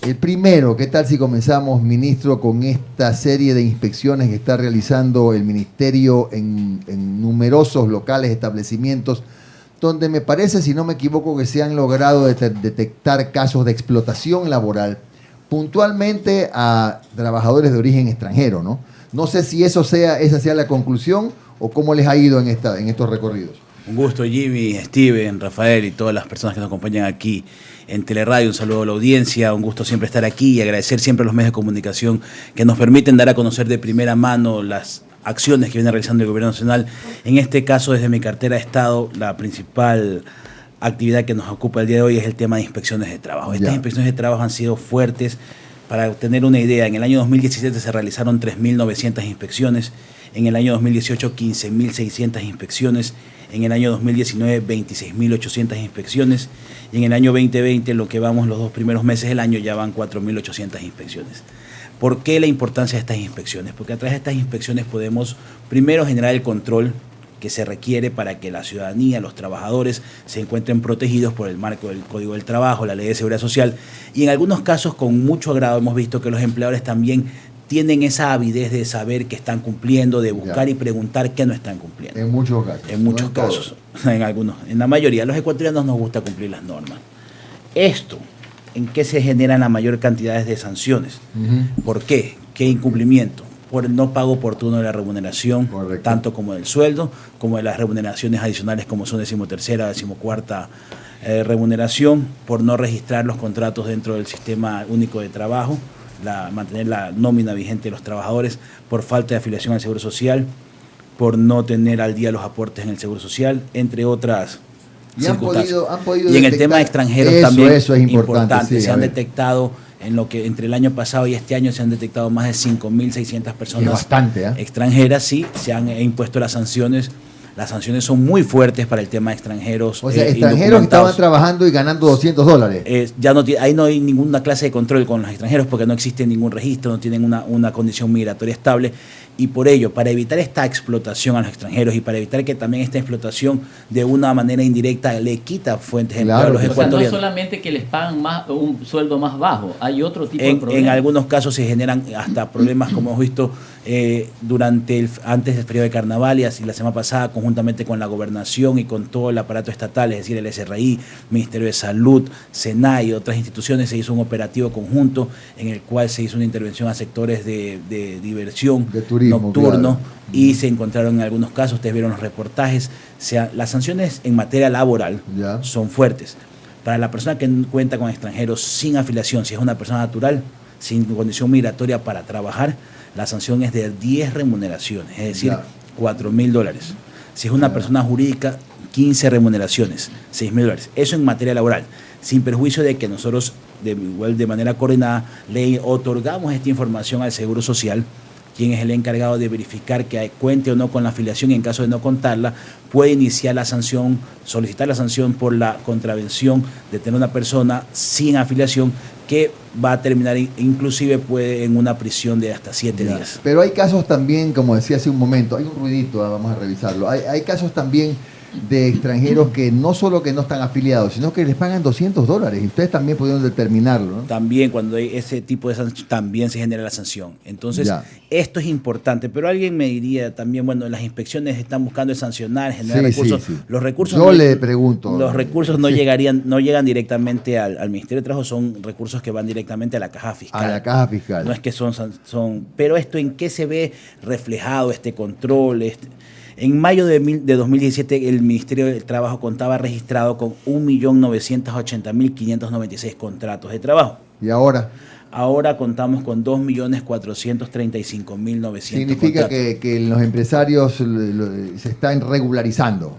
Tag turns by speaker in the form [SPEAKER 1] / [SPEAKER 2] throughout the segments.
[SPEAKER 1] El primero, ¿qué tal si comenzamos, ministro, con esta serie de inspecciones que está realizando el ministerio en numerosos locales, establecimientos, donde me parece, si no me equivoco, que se han logrado detectar casos de explotación laboral, puntualmente a trabajadores de origen extranjero, ¿no? No sé si esa sea la conclusión o cómo les ha ido en estos recorridos.
[SPEAKER 2] Un gusto, Jimmy, Steven, Rafael y todas las personas que nos acompañan aquí en Teleradio. Un saludo a la audiencia, un gusto siempre estar aquí y agradecer siempre a los medios de comunicación que nos permiten dar a conocer de primera mano las acciones que viene realizando el Gobierno Nacional. En este caso, desde mi cartera de Estado, la principal actividad que nos ocupa el día de hoy es el tema de inspecciones de trabajo. Estas inspecciones de trabajo han sido fuertes. Para tener una idea, en el año 2017 se realizaron 3.900 inspecciones, en el año 2018 15.600 inspecciones, en el año 2019 26.800 inspecciones y en el año 2020, lo que vamos los 2 primeros meses del año, ya van 4.800 inspecciones. ¿Por qué la importancia de estas inspecciones? Porque a través de estas inspecciones podemos primero generar el control que se requiere para que la ciudadanía, los trabajadores se encuentren protegidos por el marco del Código del Trabajo, la Ley de Seguridad Social, y en algunos casos con mucho agrado hemos visto que los empleadores también tienen esa avidez de saber que están cumpliendo, de buscar y preguntar qué no están cumpliendo.
[SPEAKER 1] En muchos casos.
[SPEAKER 2] En muchos casos, en algunos, en la mayoría. A los ecuatorianos nos gusta cumplir las normas. Esto, ¿en qué se generan la mayor cantidad de sanciones? ¿Por qué? ¿Qué incumplimiento? Por el no pago oportuno de la remuneración, correcto, tanto como del sueldo, como de las remuneraciones adicionales como son 13ª, 14ª remuneración, por no registrar los contratos dentro del Sistema Único de Trabajo, mantener la nómina vigente de los trabajadores, por falta de afiliación al Seguro Social, por no tener al día los aportes en el Seguro Social, entre otras circunstancias. Han podido y en el tema de extranjeros también eso es importante. Sí, se han detectado, en lo que entre el año pasado y este año se han detectado más de 5.600 personas extranjeras, sí, se han impuesto las sanciones. Las sanciones son muy fuertes para el tema de extranjeros.
[SPEAKER 1] O sea, extranjeros que estaban trabajando y ganando $200.
[SPEAKER 2] Ya no, ahí no hay ninguna clase de control con los extranjeros porque no existe ningún registro, no tienen una condición migratoria estable. Y por ello, para evitar esta explotación a los extranjeros y para evitar que también esta explotación de una manera indirecta le quita fuentes de empleo a los ecuatorianos.
[SPEAKER 3] O sea, no solamente que les pagan un sueldo más bajo, hay otro tipo de problemas.
[SPEAKER 2] En algunos casos se generan hasta problemas, como hemos visto antes del periodo de carnaval y así la semana pasada, conjuntamente con la gobernación y con todo el aparato estatal, es decir, el SRI, Ministerio de Salud, SENAI y otras instituciones, se hizo un operativo conjunto en el cual se hizo una intervención a sectores de diversión, de turismo nocturno, claro, y se encontraron en algunos casos, ustedes vieron los reportajes, las sanciones en materia laboral son fuertes. Para la persona que cuenta con extranjeros sin afiliación, si es una persona natural, sin condición migratoria para trabajar, la sanción es de 10 remuneraciones, es decir, $4.000. Si es una persona jurídica, 15 remuneraciones, $6.000. Eso en materia laboral, sin perjuicio de que nosotros, de manera coordinada, le otorgamos esta información al Seguro Social, quien es el encargado de verificar que cuente o no con la afiliación, y en caso de no contarla, puede iniciar la sanción, solicitar la sanción por la contravención de tener una persona sin afiliación que va a terminar inclusive puede en una prisión de hasta 7 días.
[SPEAKER 1] Pero hay casos también, como decía hace un momento, hay un ruidito, vamos a revisarlo, hay casos también de extranjeros que no solo que no están afiliados, sino que les pagan $200 y ustedes también pudieron determinarlo, ¿no?
[SPEAKER 2] También cuando hay ese tipo de sanción, también se genera la sanción. Entonces, esto es importante, pero alguien me diría también, bueno, las inspecciones están buscando sancionar, generar recursos. Los recursos
[SPEAKER 1] yo le pregunto.
[SPEAKER 2] Los recursos no llegan directamente al Ministerio de Trabajo, son recursos que van directamente a la caja fiscal.
[SPEAKER 1] A la caja fiscal.
[SPEAKER 2] No es que son pero esto, ¿en qué se ve reflejado este control? En mayo de 2017 el Ministerio del Trabajo contaba registrado con 1.980.596 contratos de trabajo.
[SPEAKER 1] ¿Y ahora?
[SPEAKER 2] Ahora contamos con 2.435.900.
[SPEAKER 1] Significa que los empresarios se están regularizando.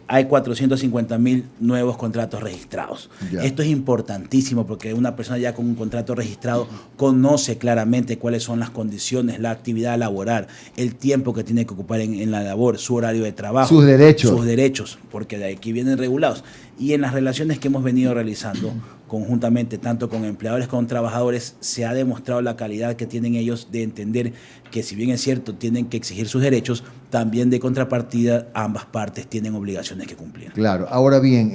[SPEAKER 2] Hay 450.000 nuevos contratos registrados. Esto es importantísimo porque una persona ya con un contrato registrado conoce claramente cuáles son las condiciones, la actividad laboral, el tiempo que tiene que ocupar en la labor, su horario de trabajo.
[SPEAKER 1] Sus derechos.
[SPEAKER 2] Sus derechos, porque de aquí vienen regulados. Y en las relaciones que hemos venido realizando conjuntamente, tanto con empleadores como con trabajadores, pues se ha demostrado la calidad que tienen ellos de entender que, si bien es cierto, tienen que exigir sus derechos, también de contrapartida ambas partes tienen obligaciones que cumplir.
[SPEAKER 1] Claro, ahora bien,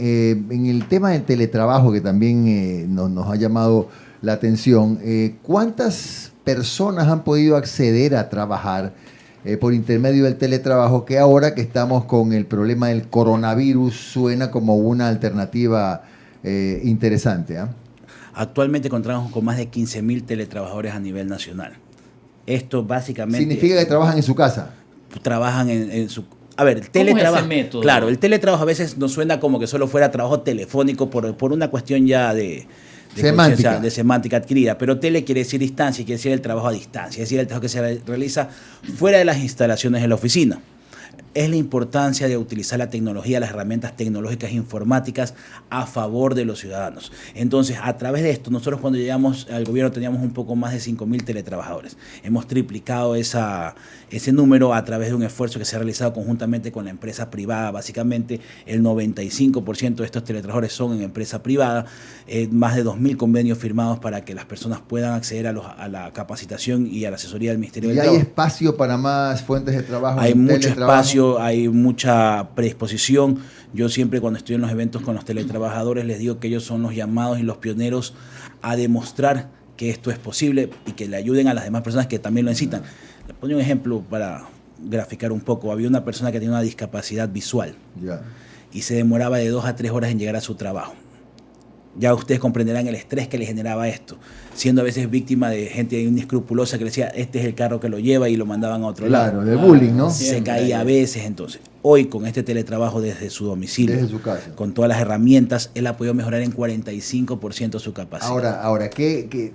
[SPEAKER 1] en el tema del teletrabajo, que también nos ha llamado la atención, ¿cuántas personas han podido acceder a trabajar por intermedio del teletrabajo, que ahora que estamos con el problema del coronavirus suena como una alternativa interesante?
[SPEAKER 2] Actualmente contamos con más de 15.000 teletrabajadores a nivel nacional. Esto básicamente...
[SPEAKER 1] ¿Significa que trabajan en su casa?
[SPEAKER 2] Trabajan en su... A ver, el
[SPEAKER 3] teletrabajo. ¿Cómo es ese método?
[SPEAKER 2] Claro, el teletrabajo a veces nos suena como que solo fuera trabajo telefónico por una cuestión ya de semántica adquirida, pero tele quiere decir distancia, quiere decir el trabajo a distancia, es decir, el trabajo que se realiza fuera de las instalaciones de la oficina. Es la importancia de utilizar la tecnología, las herramientas tecnológicas informáticas a favor de los ciudadanos. Entonces, a través de esto, nosotros cuando llegamos al gobierno teníamos un poco más de 5.000 teletrabajadores. Hemos triplicado ese número a través de un esfuerzo que se ha realizado conjuntamente con la empresa privada. Básicamente, el 95% de estos teletrabajadores son en empresa privada. Más de 2.000 convenios firmados para que las personas puedan acceder a la capacitación y a la asesoría del Ministerio del Trabajo.
[SPEAKER 1] ¿Y hay espacio para más fuentes de trabajo?
[SPEAKER 2] Hay mucho espacio, hay mucha predisposición. Yo siempre, cuando estoy en los eventos con los teletrabajadores, les digo que ellos son los llamados y los pioneros a demostrar que esto es posible y que le ayuden a las demás personas que también lo necesitan. Les pongo un ejemplo para graficar un poco. Había una persona que tenía una discapacidad visual y se demoraba de 2 a 3 horas en llegar a su trabajo. Ya ustedes comprenderán el estrés que le generaba esto, siendo a veces víctima de gente inescrupulosa que le decía, este es el carro que lo lleva, y lo mandaban a otro lado.
[SPEAKER 1] Claro, de bullying, ¿no?
[SPEAKER 2] Se caía a veces. Entonces, hoy con este teletrabajo desde su domicilio,
[SPEAKER 1] desde su casa,
[SPEAKER 2] con todas las herramientas, él ha podido mejorar en 45% su capacidad.
[SPEAKER 1] Ahora ¿qué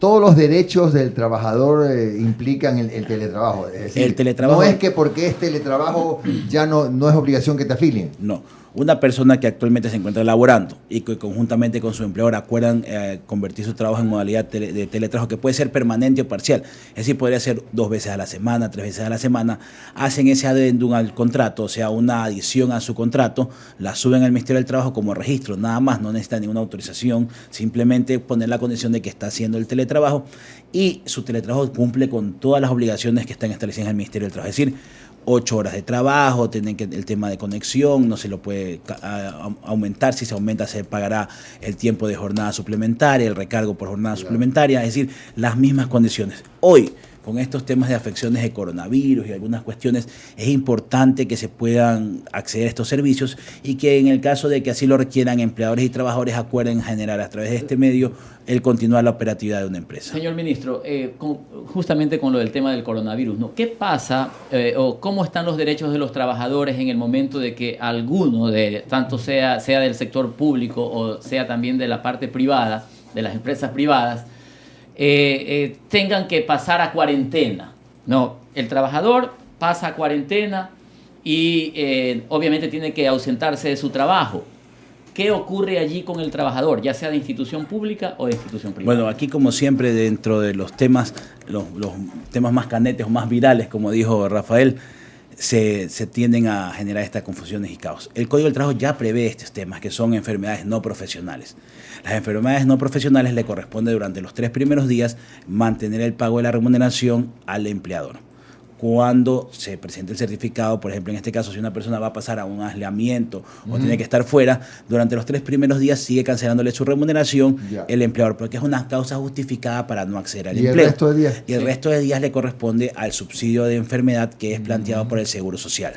[SPEAKER 1] todos los derechos del trabajador implican el teletrabajo? Es decir,
[SPEAKER 2] el teletrabajo,
[SPEAKER 1] no es que porque es teletrabajo ya no es obligación que te afilien.
[SPEAKER 2] No. Una persona que actualmente se encuentra laborando y que conjuntamente con su empleador acuerdan convertir su trabajo en modalidad de teletrabajo, que puede ser permanente o parcial, es decir, podría ser 2 veces a la semana, 3 veces a la semana, hacen ese adendum al contrato, o sea, una adición a su contrato, la suben al Ministerio del Trabajo como registro, nada más, no necesita ninguna autorización, simplemente poner la condición de que está haciendo el teletrabajo, y su teletrabajo cumple con todas las obligaciones que están establecidas en el Ministerio del Trabajo, es decir, 8 horas de trabajo, tienen el tema de conexión, no se lo puede aumentar, si se aumenta se pagará el tiempo de jornada suplementaria, el recargo por jornada suplementaria, es decir, las mismas condiciones. Hoy, con estos temas de afecciones de coronavirus y algunas cuestiones, es importante que se puedan acceder a estos servicios y que, en el caso de que así lo requieran, empleadores y trabajadores acuerden generar a través de este medio el continuar la operatividad de una empresa.
[SPEAKER 3] Señor ministro, justamente con lo del tema del coronavirus, ¿no? ¿Qué pasa o cómo están los derechos de los trabajadores en el momento de que alguno, tanto sea del sector público o sea también de la parte privada, de las empresas privadas, tengan que pasar a cuarentena? No, el trabajador pasa a cuarentena y obviamente tiene que ausentarse de su trabajo. ¿Qué ocurre allí con el trabajador, ya sea de institución pública o de institución privada?
[SPEAKER 2] Bueno, aquí, como siempre, dentro de los temas más canetes o más virales, como dijo Rafael, se tienden a generar estas confusiones y caos. El Código del Trabajo ya prevé estos temas, que son enfermedades no profesionales. Las enfermedades no profesionales le corresponde, durante los 3 primeros días, mantener el pago de la remuneración al empleador. Cuando se presente el certificado, por ejemplo, en este caso, si una persona va a pasar a un aislamiento o tiene que estar fuera, durante los 3 primeros días sigue cancelándole su remuneración el empleador, porque es una causa justificada para no acceder al empleo.
[SPEAKER 1] ¿Y el resto de días?
[SPEAKER 2] Y el resto de días le corresponde al subsidio de enfermedad, que es planteado por el Seguro Social.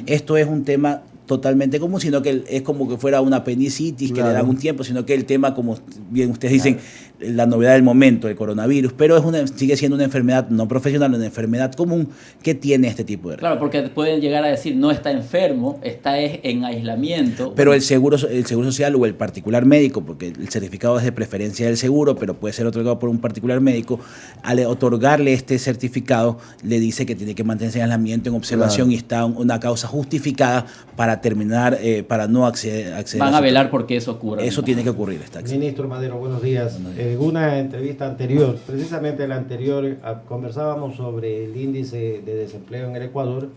[SPEAKER 2] Esto es un tema totalmente común, sino que es como que fuera una apendicitis que le dan un tiempo, sino que el tema, como bien ustedes dicen, la novedad del momento, el coronavirus, pero sigue siendo una enfermedad no profesional, una enfermedad común que tiene este tipo de riesgo.
[SPEAKER 3] Claro, porque pueden llegar a decir, no está enfermo, está en aislamiento.
[SPEAKER 2] Pero el seguro social o el particular médico, porque el certificado es de preferencia del seguro, pero puede ser otorgado por un particular médico, al otorgarle este certificado, le dice que tiene que mantenerse en aislamiento, en observación, y está una causa justificada para terminar, para no acceder.
[SPEAKER 3] Van a velar porque eso ocurra.
[SPEAKER 2] Eso tiene que ocurrir.
[SPEAKER 4] Ministro Madero, buenos días. En una entrevista anterior, precisamente la anterior, conversábamos sobre el índice de desempleo en el Ecuador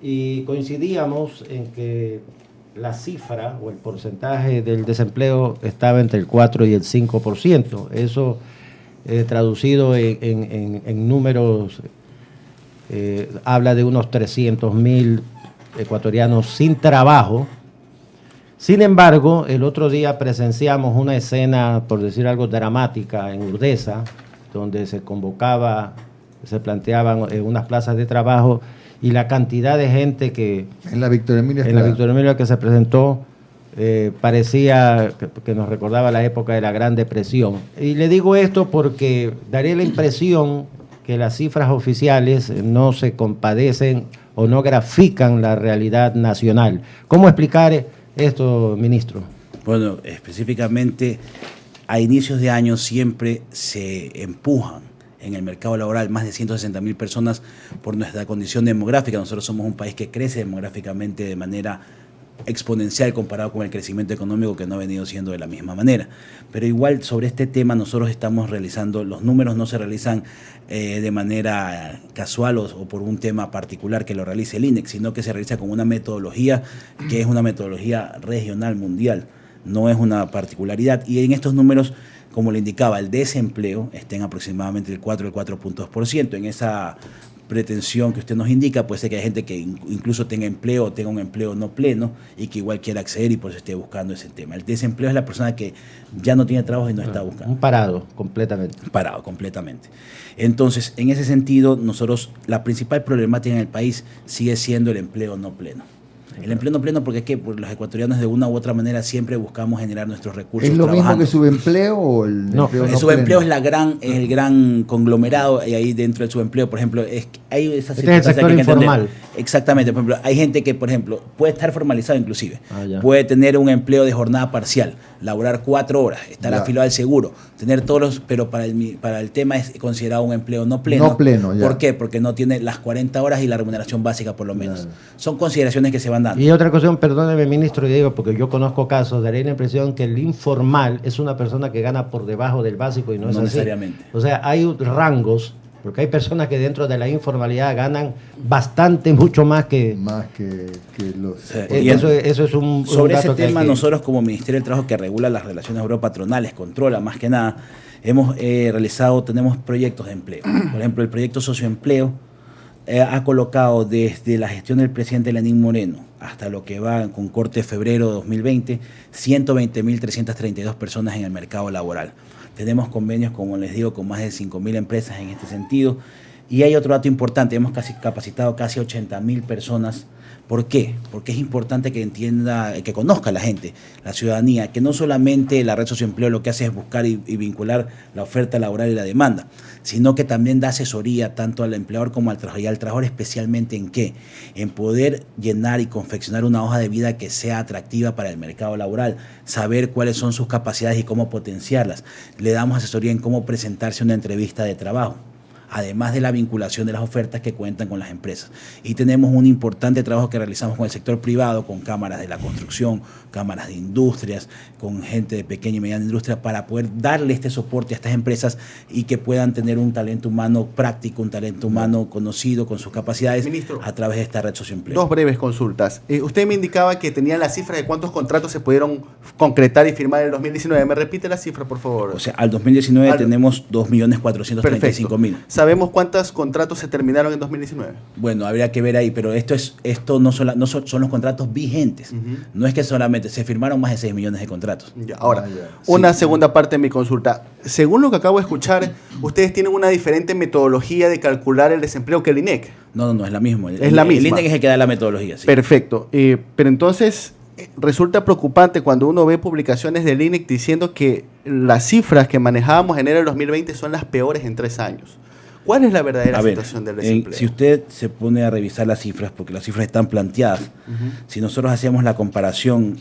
[SPEAKER 4] y coincidíamos en que la cifra o el porcentaje del desempleo estaba entre el 4 y el 5%. Eso traducido en números, habla de unos 300.000 ecuatorianos sin trabajo. Sin embargo, el otro día presenciamos una escena, por decir algo, dramática en Urdesa, donde se convocaba, se planteaban unas plazas de trabajo, y la cantidad de gente que
[SPEAKER 1] en la Víctor
[SPEAKER 4] Emilia que se presentó parecía que nos recordaba la época de la Gran Depresión. Y le digo esto porque daría la impresión que las cifras oficiales no se compadecen o no grafican la realidad nacional. ¿Cómo explicar esto, ministro?
[SPEAKER 2] Bueno, específicamente a inicios de año siempre se empujan en el mercado laboral más de 160.000 personas por nuestra condición demográfica. Nosotros somos un país que crece demográficamente de manera exponencial comparado con el crecimiento económico, que no ha venido siendo de la misma manera. Pero igual sobre este tema nosotros estamos realizando, los números no se realizan de manera casual o por un tema particular que lo realice el INEC, sino que se realiza con una metodología que es una metodología regional mundial, no es una particularidad. Y en estos números, como le indicaba, el desempleo está en aproximadamente el 4,2%. En esa pretensión que usted nos indica, puede ser que hay gente que incluso tenga empleo o tenga un empleo no pleno y que igual quiera acceder y por eso esté buscando ese tema. El desempleo es la persona que ya no tiene trabajo y no está buscando.
[SPEAKER 4] Un parado completamente.
[SPEAKER 2] Parado completamente. Entonces, en ese sentido, nosotros, la principal problemática en el país sigue siendo el empleo no pleno. El empleo no pleno, porque ¿qué? Porque los ecuatorianos de una u otra manera siempre buscamos generar nuestros recursos.
[SPEAKER 1] ¿Es lo
[SPEAKER 2] trabajando.
[SPEAKER 1] mismo que subempleo o el empleo
[SPEAKER 2] el
[SPEAKER 1] no
[SPEAKER 2] subempleo
[SPEAKER 1] pleno?
[SPEAKER 2] es el gran conglomerado, y ahí dentro del subempleo, por ejemplo, hay esas
[SPEAKER 4] este es el sector informal.
[SPEAKER 2] Exactamente, por ejemplo, hay gente que, por ejemplo, puede estar formalizado inclusive,
[SPEAKER 4] puede
[SPEAKER 2] tener un empleo de jornada parcial, laborar 4 horas, estar afiliado al seguro, tener todos los, pero para el tema es considerado un empleo no pleno.
[SPEAKER 1] No pleno, ya.
[SPEAKER 2] ¿Por qué? Porque no tiene las 40 horas y la remuneración básica por lo menos. Son consideraciones que se van dando.
[SPEAKER 4] Y otra cuestión, perdóneme, ministro, y digo, porque yo conozco casos, daría la impresión que el informal es una persona que gana por debajo del básico y no es así.
[SPEAKER 2] Necesariamente.
[SPEAKER 4] O sea, hay rangos, porque hay personas que dentro de la informalidad ganan bastante, mucho más que
[SPEAKER 1] los...
[SPEAKER 4] Eso es un
[SPEAKER 2] sobre
[SPEAKER 4] dato
[SPEAKER 2] ese tema,
[SPEAKER 4] que
[SPEAKER 2] nosotros como Ministerio del Trabajo, que regula las relaciones obrero-patronales, controla más que nada, hemos tenemos proyectos de empleo. Por ejemplo, el proyecto Socioempleo ha colocado desde la gestión del presidente Lenín Moreno hasta lo que va con corte de febrero de 2020, 120.332 personas en el mercado laboral. Tenemos convenios, como les digo, con más de 5.000 empresas en este sentido. Y hay otro dato importante, hemos capacitado casi 80.000 personas. ¿Por qué? Porque es importante que entienda, que conozca la gente, la ciudadanía, que no solamente la red Socioempleo lo que hace es buscar y vincular la oferta laboral y la demanda, sino que también da asesoría tanto al empleador como al trabajador, y al trabajador especialmente en qué, en poder llenar y confeccionar una hoja de vida que sea atractiva para el mercado laboral, saber cuáles son sus capacidades y cómo potenciarlas. Le damos asesoría en cómo presentarse a una entrevista de trabajo, además de la vinculación de las ofertas que cuentan con las empresas. Y tenemos un importante trabajo que realizamos con el sector privado, con cámaras de la construcción, cámaras de industrias, con gente de pequeña y mediana industria, para poder darle este soporte a estas empresas y que puedan tener un talento humano práctico, un talento humano conocido con sus capacidades, ministro, a través de esta red Socioempleo.
[SPEAKER 5] 2 breves consultas. Usted me indicaba que tenía la cifra de cuántos contratos se pudieron concretar y firmar en el 2019. ¿Me repite la cifra, por favor?
[SPEAKER 2] O sea, al 2019 tenemos 2.435.000.
[SPEAKER 5] ¿Sabemos cuántos contratos se terminaron en 2019?
[SPEAKER 2] Bueno, habría que ver ahí, pero esto no son los contratos vigentes. No es que solamente se firmaron más de 6 millones de contratos.
[SPEAKER 5] Ya, ahora, una segunda parte de mi consulta. Según lo que acabo de escuchar, ustedes tienen una diferente metodología de calcular el desempleo que el INEC.
[SPEAKER 2] No, es la misma.
[SPEAKER 5] Es la misma.
[SPEAKER 2] El INEC es el que da la metodología. Sí.
[SPEAKER 5] Perfecto. Pero entonces resulta preocupante cuando uno ve publicaciones del INEC diciendo que las cifras que manejábamos en enero del 2020 son las peores en 3 años. ¿Cuál es la verdadera situación del desempleo?
[SPEAKER 2] Si usted se pone a revisar las cifras, porque las cifras están planteadas, si nosotros hacemos la comparación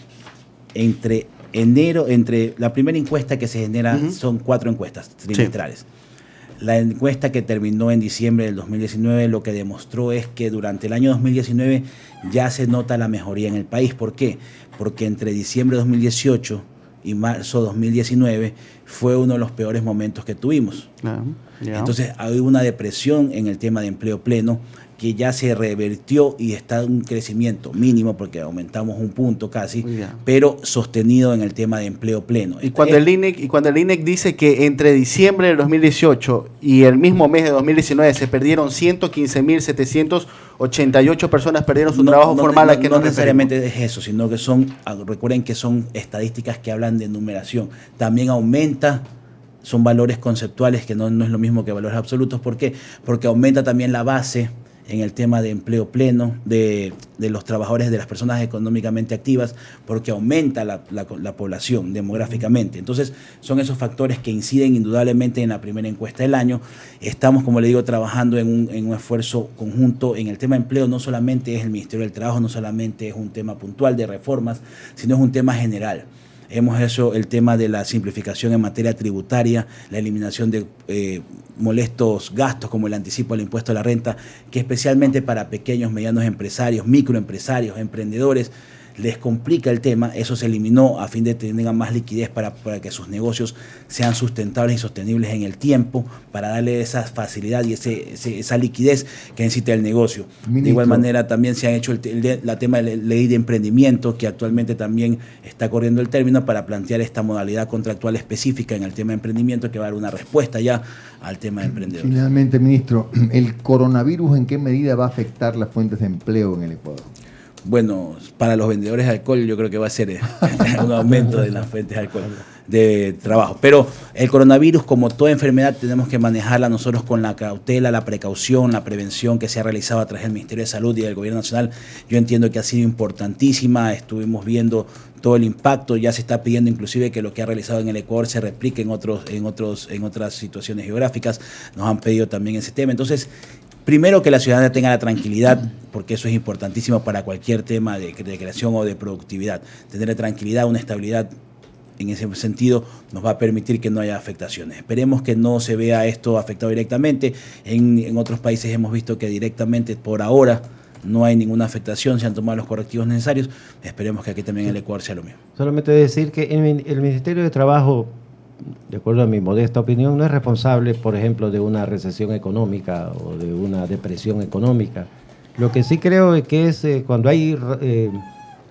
[SPEAKER 2] entre la primera encuesta que se genera, son 4 encuestas trimestrales. Sí. La encuesta que terminó en diciembre del 2019 lo que demostró es que durante el año 2019 ya se nota la mejoría en el país. ¿Por qué? Porque entre diciembre de 2018 y marzo de 2019 fue uno de los peores momentos que tuvimos. Entonces hay una depresión en el tema de empleo pleno, que ya se revertió y está en un crecimiento mínimo, porque aumentamos un punto casi, pero sostenido en el tema de empleo pleno.
[SPEAKER 5] Y cuando el INEC dice que entre diciembre del 2018 y el mismo mes de 2019 se perdieron 115.788 personas perdieron su trabajo formal, ¿a qué
[SPEAKER 2] no necesariamente es eso, sino que recuerden que son estadísticas que hablan de numeración. También aumenta, son valores conceptuales que no es lo mismo que valores absolutos. ¿Por qué? Porque aumenta también la base en el tema de empleo pleno de los trabajadores, de las personas económicamente activas, porque aumenta la población demográficamente. Entonces, son esos factores que inciden indudablemente en la primera encuesta del año. Estamos, como le digo, trabajando en un esfuerzo conjunto en el tema de empleo. No solamente es el Ministerio del Trabajo, no solamente es un tema puntual de reformas, sino es un tema general. Hemos hecho el tema de la simplificación en materia tributaria, la eliminación de molestos gastos como el anticipo al impuesto a la renta, que especialmente para pequeños, medianos empresarios, microempresarios, emprendedores, les complica el tema. Eso se eliminó a fin de que tengan más liquidez para que sus negocios sean sustentables y sostenibles en el tiempo, para darle esa facilidad y esa liquidez que necesita el negocio. Ministro. De igual manera también se han hecho la tema de la ley de emprendimiento, que actualmente también está corriendo el término, para plantear esta modalidad contractual específica en el tema de emprendimiento, que va a dar una respuesta ya al tema de emprendedores.
[SPEAKER 1] Finalmente, ministro, ¿el coronavirus en qué medida va a afectar las fuentes de empleo en el Ecuador?
[SPEAKER 2] Bueno, para los vendedores de alcohol yo creo que va a ser un aumento de las fuentes de alcohol, de trabajo. Pero el coronavirus, como toda enfermedad, tenemos que manejarla nosotros con la cautela, la precaución, la prevención que se ha realizado a través del Ministerio de Salud y del Gobierno Nacional. Yo entiendo que ha sido importantísima. Estuvimos viendo todo el impacto. Ya se está pidiendo inclusive que lo que ha realizado en el Ecuador se replique en otras situaciones geográficas. Nos han pedido también ese tema. Entonces, primero, que la ciudadanía tenga la tranquilidad, porque eso es importantísimo para cualquier tema de creación o de productividad. Tener tranquilidad, una estabilidad en ese sentido nos va a permitir que no haya afectaciones. Esperemos que no se vea esto afectado directamente. En otros países hemos visto que directamente, por ahora, no hay ninguna afectación, se han tomado los correctivos necesarios. Esperemos que aquí también en el Ecuador sea lo mismo.
[SPEAKER 4] Solamente decir que el Ministerio de Trabajo, de acuerdo a mi modesta opinión, no es responsable, por ejemplo, de una recesión económica o de una depresión económica. Lo que sí creo es que cuando hay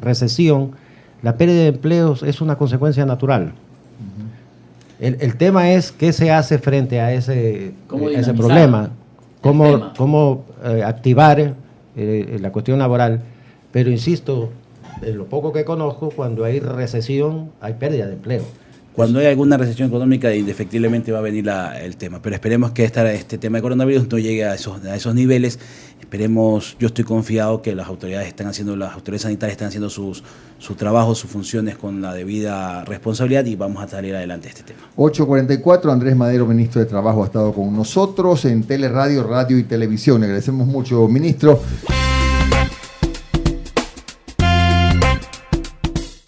[SPEAKER 4] recesión, la pérdida de empleos es una consecuencia natural. El tema es qué se hace frente a ese problema, cómo activar la cuestión laboral. Pero insisto, en lo poco que conozco, cuando hay recesión hay pérdida de empleo.
[SPEAKER 2] Cuando hay alguna recesión económica, indefectiblemente va a venir el tema. Pero esperemos que este tema de coronavirus no llegue a esos niveles. Esperemos, yo estoy confiado que las autoridades sanitarias están haciendo su trabajo, sus funciones con la debida responsabilidad, y vamos a salir adelante de este tema.
[SPEAKER 1] 8:44, Andrés Madero, ministro de Trabajo, ha estado con nosotros en Teleradio, Radio y Televisión. Le agradecemos mucho, ministro.